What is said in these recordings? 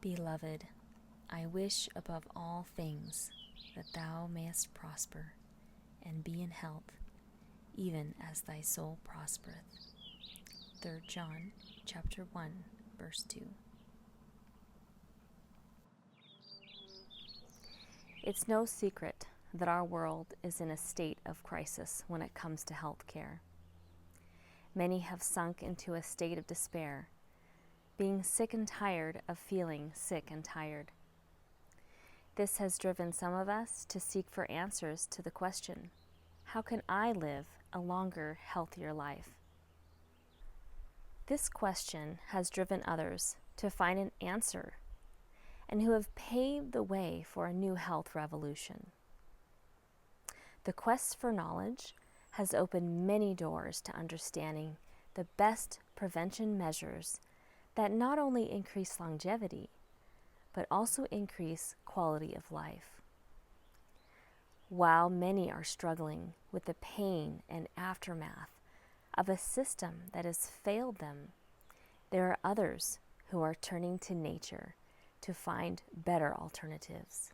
Beloved, I wish above all things that thou mayest prosper and be in health, even as thy soul prospereth. 3 John chapter 1, verse 2. It's no secret that our world is in a state of crisis when it comes to health care. Many have sunk into a state of despair, being sick and tired of feeling sick and tired. This has driven some of us to seek for answers to the question, how can I live a longer, healthier life? This question has driven others to find an answer and who have paved the way for a new health revolution. The quest for knowledge has opened many doors to understanding the best prevention measures that not only increase longevity, but also increase quality of life. While many are struggling with the pain and aftermath of a system that has failed them, there are others who are turning to nature to find better alternatives.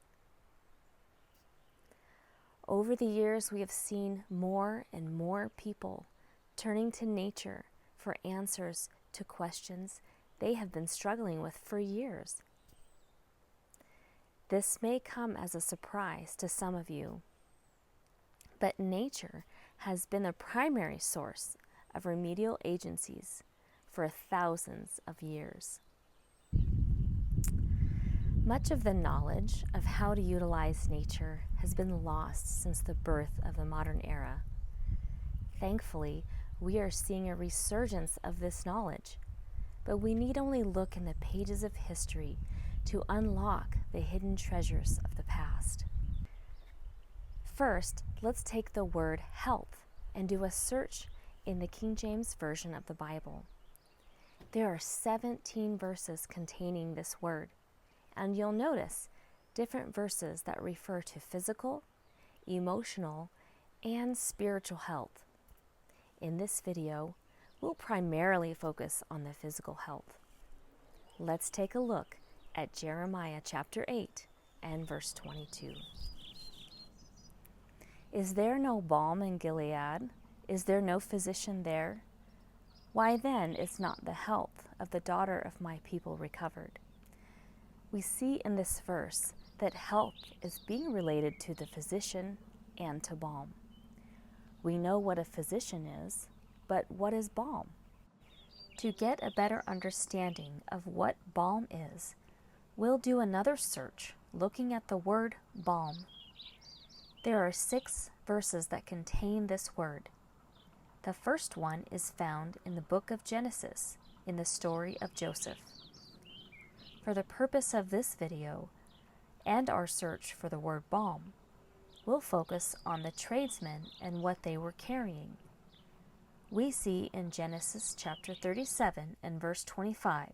Over the years, we have seen more and more people turning to nature for answers to questions they have been struggling with for years. This may come as a surprise to some of you, but nature has been a primary source of remedial agencies for thousands of years. Much of the knowledge of how to utilize nature has been lost since the birth of the modern era. Thankfully, we are seeing a resurgence of this knowledge, but we need only look in the pages of history to unlock the hidden treasures of the past. First, let's take the word health and do a search in the King James Version of the Bible. There are 17 verses containing this word, and you'll notice different verses that refer to physical, emotional, and spiritual health. In this video, we'll primarily focus on the physical health. Let's take a look at Jeremiah chapter 8 and verse 22. Is there no balm in Gilead? Is there no physician there? Why then is not the health of the daughter of my people recovered? We see in this verse that health is being related to the physician and to balm. We know what a physician is, but what is balm? To get a better understanding of what balm is, we'll do another search looking at the word balm. There are 6 verses that contain this word. The first one is found in the book of Genesis, in the story of Joseph. For the purpose of this video and our search for the word balm, we'll focus on the tradesmen and what they were carrying. We see in Genesis chapter 37 and verse 25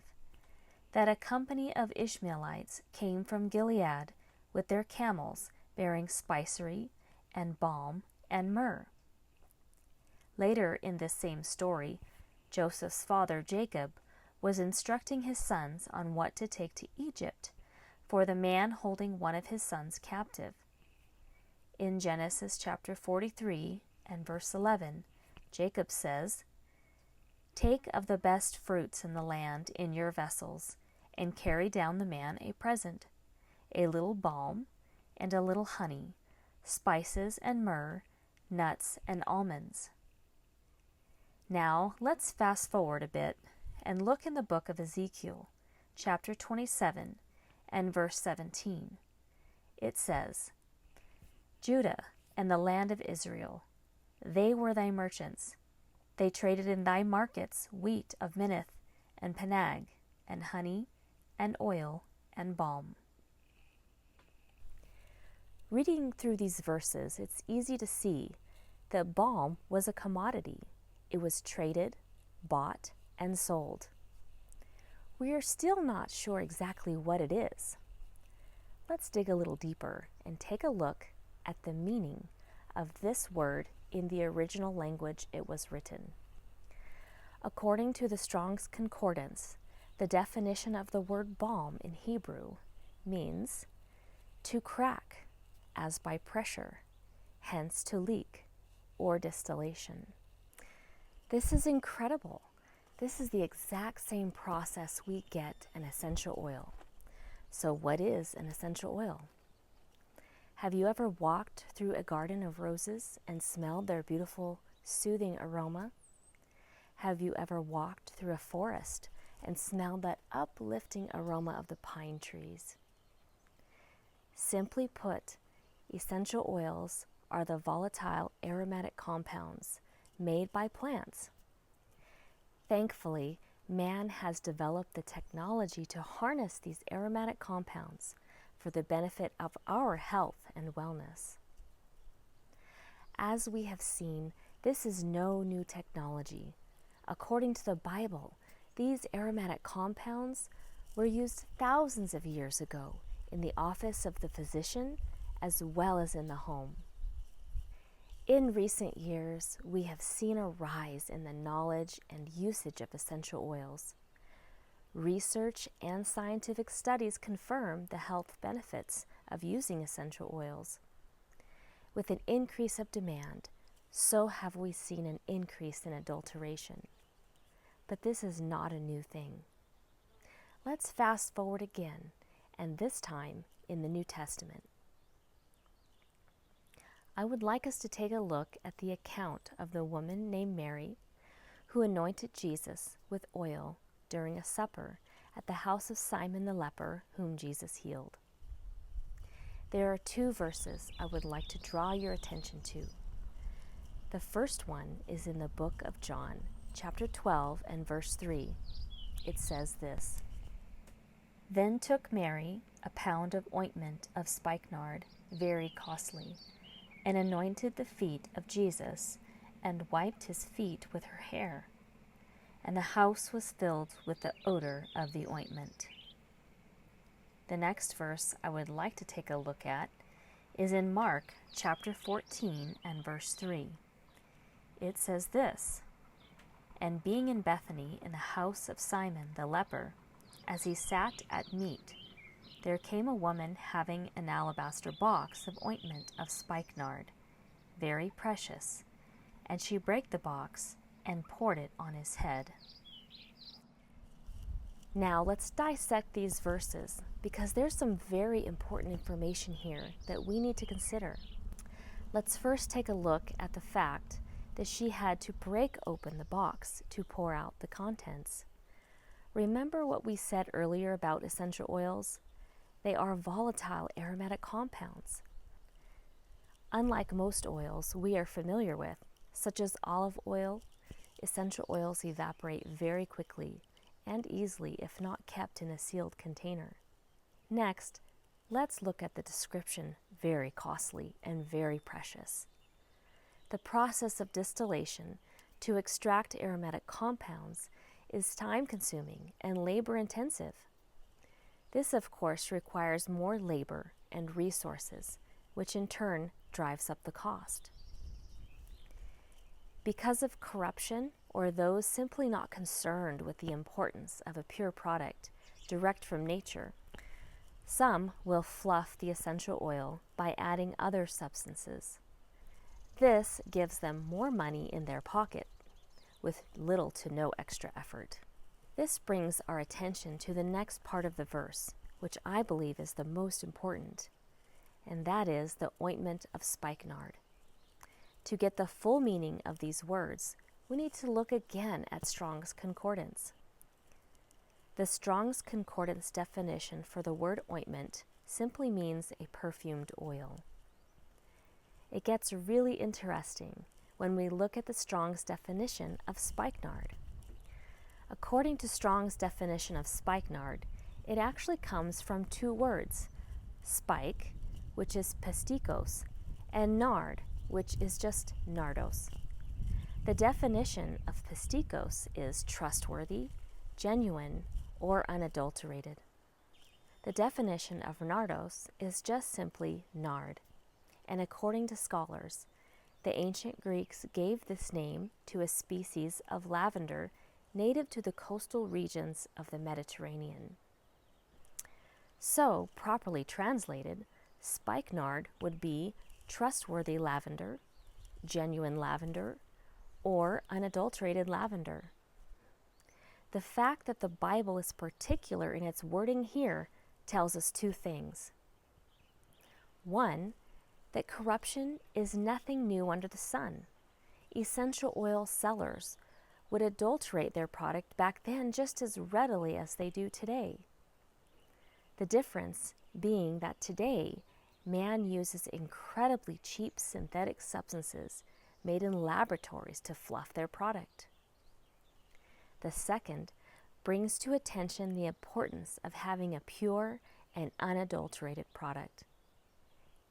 that a company of Ishmaelites came from Gilead with their camels bearing spicery and balm and myrrh. Later in this same story, Joseph's father Jacob was instructing his sons on what to take to Egypt for the man holding one of his sons captive. In Genesis chapter 43 and verse 11, Jacob says, "Take of the best fruits in the land in your vessels, and carry down the man a present, a little balm and a little honey, spices and myrrh, nuts and almonds." Now, let's fast forward a bit and look in the book of Ezekiel, chapter 27 and verse 17. It says, "Judah and the land of Israel, they were thy merchants. They traded in thy markets wheat of Minnith and Penag, and honey, and oil, and balm." Reading through these verses, it's easy to see that balm was a commodity. It was traded, bought, and sold. We are still not sure exactly what it is. Let's dig a little deeper and take a look at the meaning of this word in the original language it was written. According to the Strong's Concordance, The definition of the word balm in Hebrew means to crack, as by pressure, hence to leak or distillation. This is incredible. This is the exact same process we get an essential oil. So what is an essential oil? Have you ever walked through a garden of roses and smelled their beautiful, soothing aroma? Have you ever walked through a forest and smelled that uplifting aroma of the pine trees? Simply put, essential oils are the volatile aromatic compounds made by plants. Thankfully, man has developed the technology to harness these aromatic compounds for the benefit of our health and wellness. As we have seen, this is no new technology. According to the Bible, these aromatic compounds were used thousands of years ago in the office of the physician as well as in the home. In recent years, we have seen a rise in the knowledge and usage of essential oils. Research and scientific studies confirm the health benefits of using essential oils. With an increase of demand, so have we seen an increase in adulteration. But this is not a new thing. Let's fast forward again, and this time in the New Testament. I would like us to take a look at the account of the woman named Mary who anointed Jesus with oil during a supper at the house of Simon the leper whom Jesus healed. There are two verses I would like to draw your attention to. The first one is in the book of John, chapter 12 and verse 3. It says this: "Then took Mary a pound of ointment of spikenard, very costly, and anointed the feet of Jesus, and wiped his feet with her hair. And the house was filled with the odor of the ointment." The next verse I would like to take a look at is in Mark chapter 14 and verse 3. It says this: "And being in Bethany in the house of Simon the leper, as he sat at meat, there came a woman having an alabaster box of ointment of spikenard, very precious, and she brake the box and poured it on his head." Now let's dissect these verses because there's some very important information here that we need to consider. Let's first take a look at the fact that she had to break open the box to pour out the contents. Remember what we said earlier about essential oils? They are volatile aromatic compounds. Unlike most oils we are familiar with, such as olive oil, essential oils evaporate very quickly and easily if not kept in a sealed container. Next, let's look at the description, very costly and very precious. The process of distillation to extract aromatic compounds is time-consuming and labor-intensive. This, of course, requires more labor and resources, which in turn drives up the cost. Because of corruption or those simply not concerned with the importance of a pure product direct from nature, some will fluff the essential oil by adding other substances. This gives them more money in their pocket with little to no extra effort. This brings our attention to the next part of the verse, which I believe is the most important, and that is the ointment of spikenard. To get the full meaning of these words, we need to look again at Strong's Concordance. The Strong's Concordance definition for the word ointment simply means a perfumed oil. It gets really interesting when we look at the Strong's definition of spikenard. According to Strong's definition of spikenard, it actually comes from two words, spike, which is pistikos, and nard, which is just nardos. The definition of pistikos is trustworthy, genuine, or unadulterated. The definition of nardos is just simply nard, and according to scholars, the ancient Greeks gave this name to a species of lavender native to the coastal regions of the Mediterranean. So, properly translated, spikenard would be trustworthy lavender, genuine lavender, or unadulterated lavender. The fact that the Bible is particular in its wording here tells us two things. One, that corruption is nothing new under the sun. Essential oil sellers would adulterate their product back then just as readily as they do today. The difference being that today, man uses incredibly cheap synthetic substances made in laboratories to fluff their product. The second brings to attention the importance of having a pure and unadulterated product.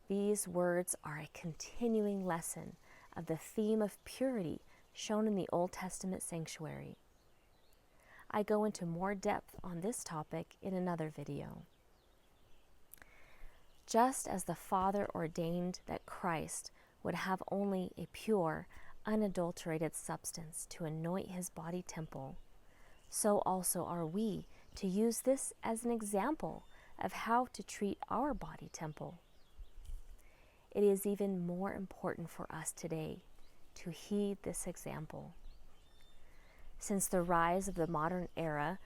These words are a continuing lesson of the theme of purity shown in the Old Testament sanctuary. I go into more depth on this topic in another video. Just as the Father ordained that Christ would have only a pure, unadulterated substance to anoint his body temple, so also are we to use this as an example of how to treat our body temple. It is even more important for us today to heed this example. Since the rise of the modern era,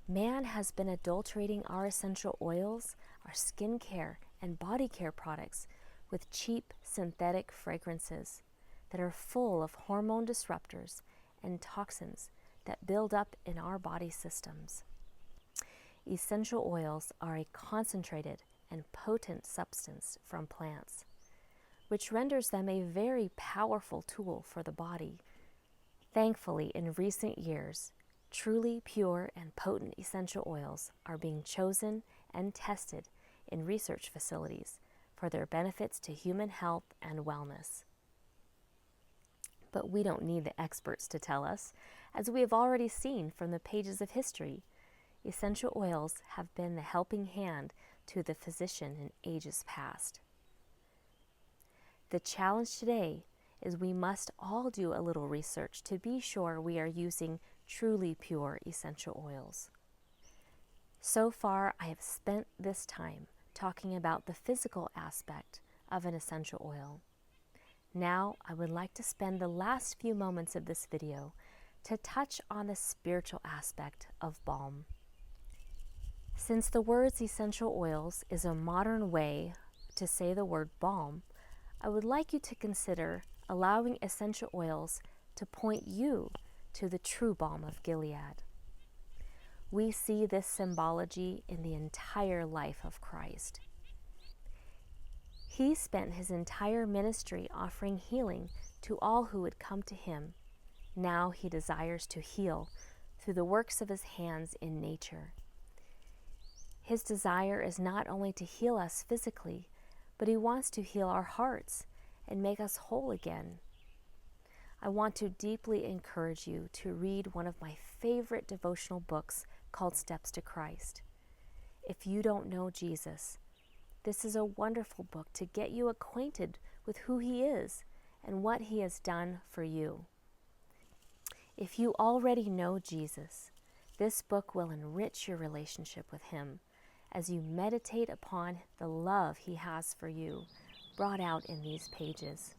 man has been adulterating our essential oils, our skincare, and body care products with cheap synthetic fragrances that are full of hormone disruptors and toxins that build up in our body systems. Essential oils are a concentrated and potent substance from plants, which renders them a very powerful tool for the body. Thankfully, in recent years, truly pure and potent essential oils are being chosen and tested in research facilities for their benefits to human health and wellness. But we don't need the experts to tell us, as we have already seen from the pages of history. Essential oils have been the helping hand to the physician in ages past. The challenge today is we must all do a little research to be sure we are using truly pure essential oils. So far, I have spent this time talking about the physical aspect of an essential oil. Now, I would like to spend the last few moments of this video to touch on the spiritual aspect of balm. Since the words essential oils is a modern way to say the word balm, I would like you to consider allowing essential oils to point you to the true balm of Gilead. We see this symbology in the entire life of Christ. He spent his entire ministry offering healing to all who would come to him. Now he desires to heal through the works of his hands in nature. His desire is not only to heal us physically, but he wants to heal our hearts and make us whole again. I want to deeply encourage you to read one of my favorite devotional books called Steps to Christ. If you don't know Jesus, this is a wonderful book to get you acquainted with who he is and what he has done for you. If you already know Jesus, this book will enrich your relationship with him as you meditate upon the love he has for you, brought out in these pages.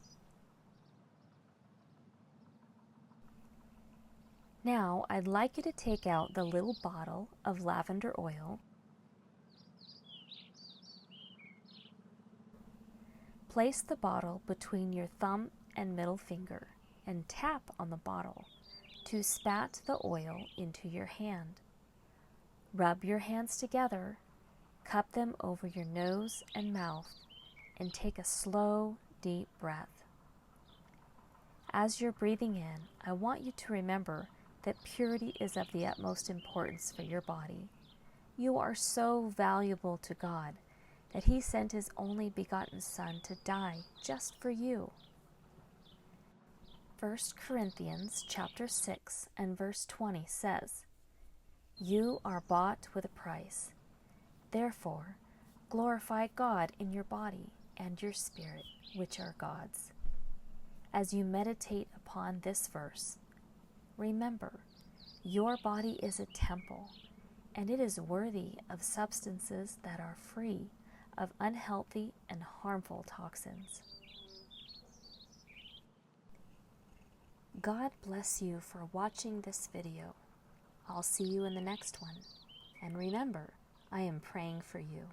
Now, I'd like you to take out the little bottle of lavender oil. Place the bottle between your thumb and middle finger and tap on the bottle to spat the oil into your hand. Rub your hands together, cup them over your nose and mouth, and take a slow, deep breath. As you're breathing in, I want you to remember that purity is of the utmost importance for your body. You are so valuable to God that he sent his only begotten Son to die just for you. 1 Corinthians chapter 6 and verse 20 says, "You are bought with a price. Therefore, glorify God in your body and your spirit, which are God's." As you meditate upon this verse, remember Your body is a temple, and it is worthy of substances that are free of unhealthy and harmful toxins. God bless you for watching this video. I'll see you in the next one. And remember, I am praying for you.